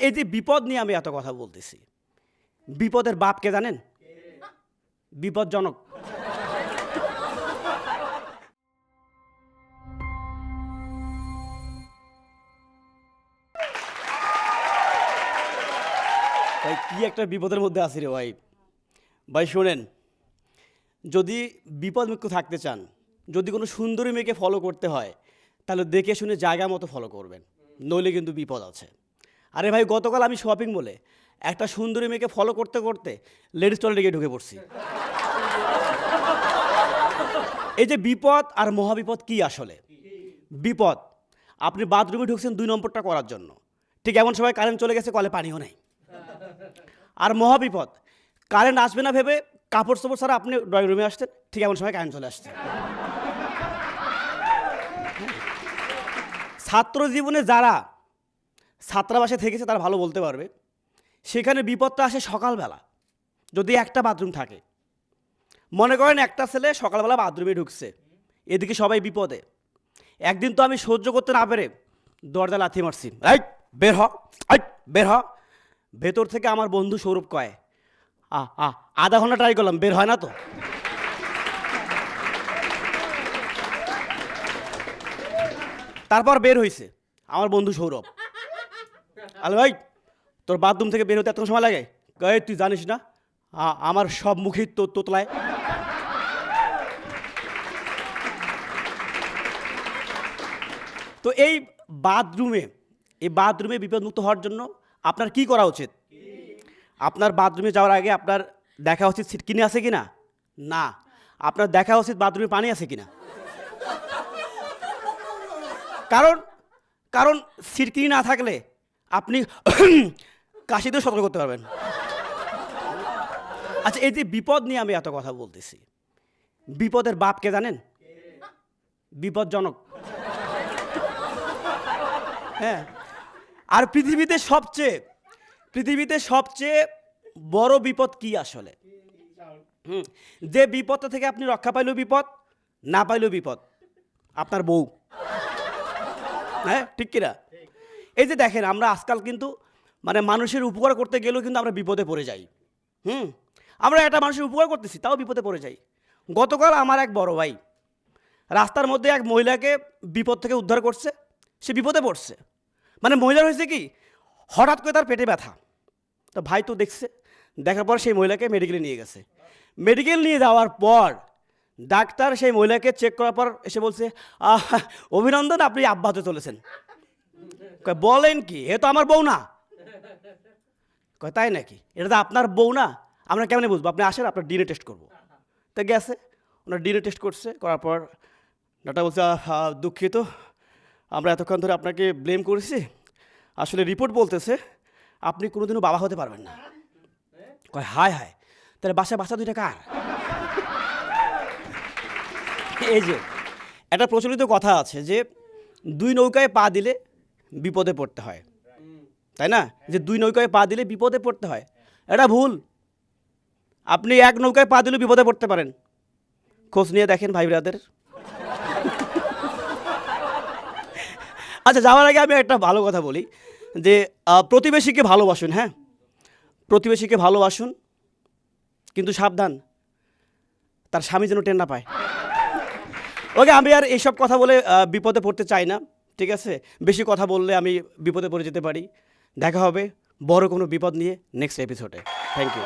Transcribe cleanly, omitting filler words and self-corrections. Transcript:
এই যে বিপদ নিয়ে আমি এত কথা বলতেছি, বিপদের বাপকে জানেন? বিপজ্জনক। ভাই কি একটা বিপদের মধ্যে আছি রে ভাই। ভাই শোনেন, যদি বিপদমুক্ত থাকতে চান, যদি কোনো সুন্দরী মেয়েকে ফলো করতে হয়, তাহলে দেখে শুনে জায়গা মতো ফলো করবেন, নইলে কিন্তু বিপদ আছে। আরে ভাই গতকাল আমি শপিং মলে একটা সুন্দরী মেয়েকে ফলো করতে করতে লেডিস টয়লেটে গিয়ে ঢুকে পড়ছি। এই যে বিপদ আর মহাবিপদ কি আসলে? বিপদ, আপনি বাথরুমে ঢুকছেন 2 নম্বরটা করার জন্য, ঠিক এমন সময় কারেন্ট চলে গেছে, কলে পানিও নেই। আর মহাবিপদ, কারেন্ট আসবে না ভেবে কাপড় চোপড় ছাড়া আপনি ড্রয়িং রুমে আসতেন, ঠিক এমন সময় কারেন্ট চলে আসছে। ছাত্র জীবনে যারা ছাত্রাবাসে থেকেছে তারা ভালো বলতে পারবে, সেখানে বিপদটা আসে সকালবেলা, যদি একটা বাথরুম থাকে। মনে করেন একটা ছেলে সকালবেলা বাথরুমে ঢুকছে, এদিকে সবাই বিপদে। একদিন তো আমি সহ্য করতে না পেরে দরজা লাথি মারছি, এই বের হ, এই বের হ। ভেতর থেকে আমার বন্ধু সৌরভ কয়, আধা ঘন্টা ট্রাই করলাম, বের হয় না তো। তারপর বের হয়েছে আমার বন্ধু সৌরভ। আরে ভাই তোর বাথরুম থেকে বের হতে এত সময় লাগে? কয়ে তুই জানিস না আমার সব মুখেই তোতলায়। তো এই বাথরুমে বিপদমুক্ত হওয়ার জন্য আপনার কি করা উচিত? আপনার বাথরুমে যাওয়ার আগে আপনার দেখা উচিত সিটকিনি আছে কিনা? না, আপনার দেখা উচিত বাথরুমে পানি আছে কিনা। কারণ কারণ সিটকিনি না থাকলে আপনি কাশিতেও সতর্ক করতে পারবেন। আচ্ছা, এই যে বিপদ নিয়ে আমি এত কথা বলতেছি, বিপদের বাপকে জানেন? বিপজ্জনক। হ্যাঁ, আর পৃথিবীতে সবচেয়ে বড় বিপদ কি আসলে? যে বিপদটা থেকে আপনি রক্ষা পাইলেও বিপদ, না পাইলেও বিপদ, আপনার বউ। হ্যাঁ ঠিক কিনা? এই যে দেখেন, আমরা আজকাল কিন্তু মানে মানুষের উপকার করতে গেলেও কিন্তু আমরা বিপদে পড়ে যাই। আমরা একটা মানুষের উপকার করতেছি, তাও বিপদে পড়ে যাই। গতকাল আমার এক বড় ভাই রাস্তার মধ্যে এক মহিলাকে বিপদ থেকে উদ্ধার করছে, সে বিপদে পড়ছে। মানে মহিলার হয়েছে কি, হঠাৎ করে তার পেটে ব্যথা। তো ভাই তো দেখছে, দেখার পর সেই মহিলাকে মেডিকেলে নিয়ে গেছে। মেডিকেল নিয়ে যাওয়ার পর ডাক্তার সেই মহিলাকে চেক করার পর এসে বলছে, অভিনন্দন, আপনি আব্বা হতে চলেছেন। কয় বলেন কি, এ তো আমার বউ না। কয় তাই নাকি? এটা তো আপনার বউ না, আমরা কেমন বুঝবো? আপনি আসেন, আপনার ডিএনএ টেস্ট করবো। তো গেছে, ওনার ডিএনএ টেস্ট করছে, করার পর ডাক্তার বলছে, দুঃখিত, আমরা এতক্ষণ ধরে আপনাকে ব্লেম করেছি, আসলে রিপোর্ট বলতেছে আপনি কোনোদিনও বাবা হতে পারবেন না। কয় হায় হায়, তাহলে বাচ্চা দুইটা কার? এই যে একটা প্রচলিত কথা আছে যে 2 নৌকায় পা দিলে বিপদে পড়তে হয়, তাই না? যে 2 নৌকায় পা দিলে বিপদে পড়তে হয়, এটা ভুল। আপনি 1 নৌকায় পা দিলে বিপদে পড়তে পারেন, খোঁজ নিয়ে দেখেন ভাই ব্রাদের। আচ্ছা, যাওয়ার আগে আমি একটা ভালো কথা বলি যে প্রতিবেশীকে ভালোবাসুন। হ্যাঁ, প্রতিবেশীকে ভালোবাসুন, কিন্তু সাবধান তার স্বামী যেন টের না পায়। ওকে, আমি আর এইসব কথা বলে বিপদে পড়তে চাই না, ঠিক আছে? বেশি কথা বললে আমি বিপদে পড়ে যেতে পারি। দেখা হবে বড় কোনো বিপদ নিয়ে নেক্সট এপিসোডে। Thank you.